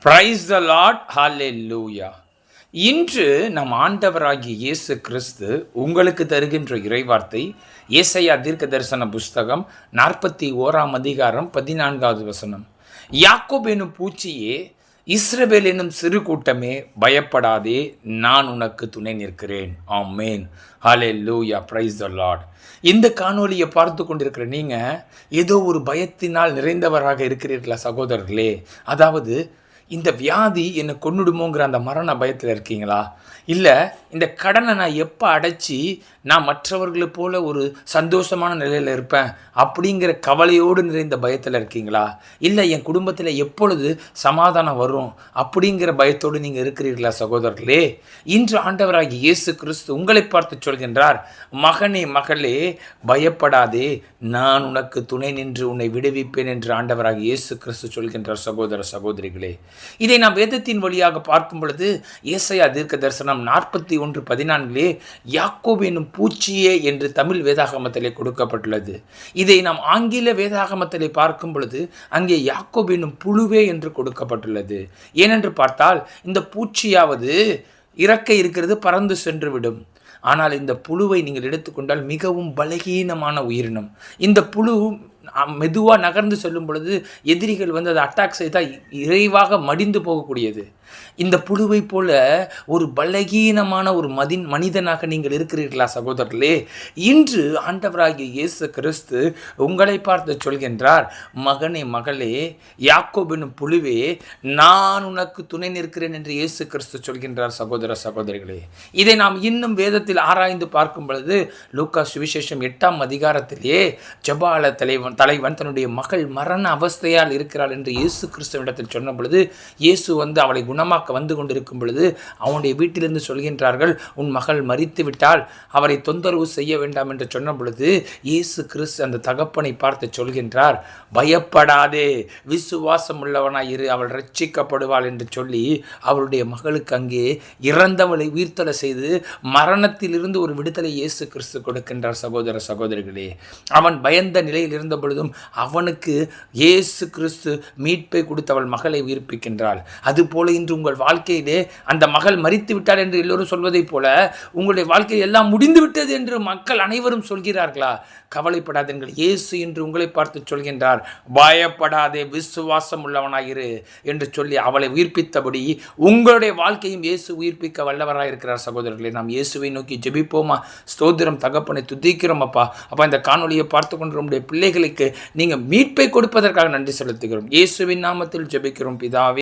Praise the Lord, ஹல்லேலூயா. இன்று நம் ஆண்டவராகிய இயேசு கிறிஸ்து உங்களுக்கு தருகின்ற இறைவார்த்தை ஏசாயா தீர்க்க தரிசன புஸ்தகம் 41ஆம் அதிகாரம் 14வது வசனம். யாக்கோபு எனும் பூச்சியே, இஸ்ரவேல் எனும் சிறு கூட்டமே, பயப்படாதே, நான் உனக்கு துணை நிற்கிறேன். ஆமென், ஹல்லேலூயா, பிரைஸ் த லார்ட். இந்த காணொலியை பார்த்து கொண்டிருக்கிற நீங்கள் ஏதோ ஒரு பயத்தினால் நிறைந்தவராக இருக்கிறீர்களா சகோதரர்களே? அதாவது இந்த வியாதி என்னை கொன்னுடுமோங்கிற அந்த மரண பயத்தில் இருக்கீங்களா? இல்லை இந்த கடனை நான் எப்போ அடைச்சி நான் மற்றவர்களை போல ஒரு சந்தோஷமான நிலையில் இருப்பேன் அப்படிங்கிற கவலையோடு நிறைந்த பயத்தில் இருக்கீங்களா? இல்லை என் குடும்பத்தில் எப்பொழுது சமாதானம் வரும் அப்படிங்கிற பயத்தோடு நீங்கள் இருக்கிறீர்களா சகோதரர்களே? இன்று ஆண்டவராகிய இயேசு கிறிஸ்து உங்களை பார்த்து சொல்கின்றார், மகனே மகளே, பயப்படாதே, நான் உனக்கு துணை நின்று உன்னை விடுவிப்பேன் என்று ஆண்டவராகிய இயேசு கிறிஸ்து சொல்கின்றார். சகோதர சகோதரிகளே, இதை நாம் வேதத்தின் வழியாக பார்க்கும் பொழுது ஏசாயா தீர்க்க தரிசனம் 41:14 யாக்கோபு எனும் பூச்சியே என்று தமிழ் வேதாகமத்திலே கொடுக்கப்பட்டுள்ளது. இதை நாம் ஆங்கில வேதாகமத்திலே பார்க்கும் பொழுது அங்கே யாக்கோபு எனும் புழுவே என்று கொடுக்கப்பட்டுள்ளது. ஏனென்று பார்த்தால் இந்த பூச்சியாவது இறக்கை இருக்கிறது, பறந்து சென்றுவிடும். ஆனால் இந்த புழுவை நீங்கள் எடுத்துக்கொண்டால் மிகவும் பலகீனமான உயிரினம். இந்த புழு மெதுவாக நகர்ந்து செல்லும் பொழுது எதிரிகள் அதை அட்டாக் செய்தால் விரைவாக மடிந்து போகக்கூடியது. இந்த புழுவை போல ஒரு பலகீனமான ஒரு மனிதனாக நீங்கள் இருக்கிறீர்களா சகோதரர்களே? இன்று ஆண்டவராகிய இயேசு கிறிஸ்து உங்களை பார்த்து சொல்கின்றார், மகனே மகளே, யாக்கோபு எனும் புழுவே, நான் உனக்கு துணை நிற்கிறேன் என்று இயேசு கிறிஸ்து சொல்கின்றார். சகோதர சகோதரிகளே, இதை நாம் இன்னும் வேதத்தில் ஆராய்ந்து பார்க்கும் பொழுது லூக்கா சுவிசேஷம் 8ஆம் அதிகாரத்திலே ஜெபால தலைவன் தன்னுடைய மகள் மரண அவஸ்தையால் இருக்கிறாள் என்று இயேசு கிறிஸ்துவிடத்தில் சொன்ன பொழுது இயேசு அவளை குணமாக்க வந்து கொண்டிருக்கும் பொழுது அவனுடைய வீட்டிலிருந்து சொல்கின்றார்கள், உன் மகள் மரித்து விட்டால் அவரை தொந்தரவு செய்ய வேண்டாம் என்று சொன்ன பொழுது இயேசு கிறிஸ்து அந்த தகப்பனை பார்த்து சொல்கின்றார், பயப்படாதே, விசுவாசம் உள்ளவனாய் இரு, அவள் ரட்சிக்கப்படுவாள் என்று சொல்லி அவளுடைய மகளுக்கு அங்கே இறந்தவளை உயிர்த்தலை செய்து மரணத்திலிருந்து ஒரு விடுதலை இயேசு கிறிஸ்து கொடுக்கின்றார். சகோதர சகோதரிகளே, அவன் பயந்த நிலையில் இருந்த பொழுதும் அவனுக்கு இயேசு கிறிஸ்து மீட்பை கொடுத்து அவள் மகளை உயிர்ப்பிக்கின்றாள். அதுபோல இன்று உங்கள் வாழ்க்கையிலே அந்த மகள் மரித்து விட்டார் என்று எல்லோரும் சொல்வதைப் போல உங்களுடைய வாழ்க்கையில் எல்லாம் முடிந்து விட்டது என்று மக்கள் அனைவரும் சொல்கிறார்களா? கவலைப்படாதீர்கள், இயேசு என்று உங்களை பார்த்து சொல்கின்றார், பயப்படாதே, விசுவாசம் உள்ளவனாயிரு என்று சொல்லி அவளை உயிர்ப்பித்தபடி உங்களுடைய வாழ்க்கையும் இயேசு உயிர்ப்பிக்க வல்லவராக இருக்கிறார். சகோதரர்களே, நாம் இயேசுவை நோக்கி ஜெபிப்போமா? ஸ்தோத்திரம் தகப்பனை, துதிக்கிறோம் அப்பா. இந்த காணொலியை பார்த்து கொண்டு நம்முடைய பிள்ளைகளுக்கு நீங்கள் மீட்பை கொடுப்பதற்காக நன்றி செலுத்துகிறோம். இயேசுவின் நாமத்தில் ஜெபிக்கிறோம் பிதாவே.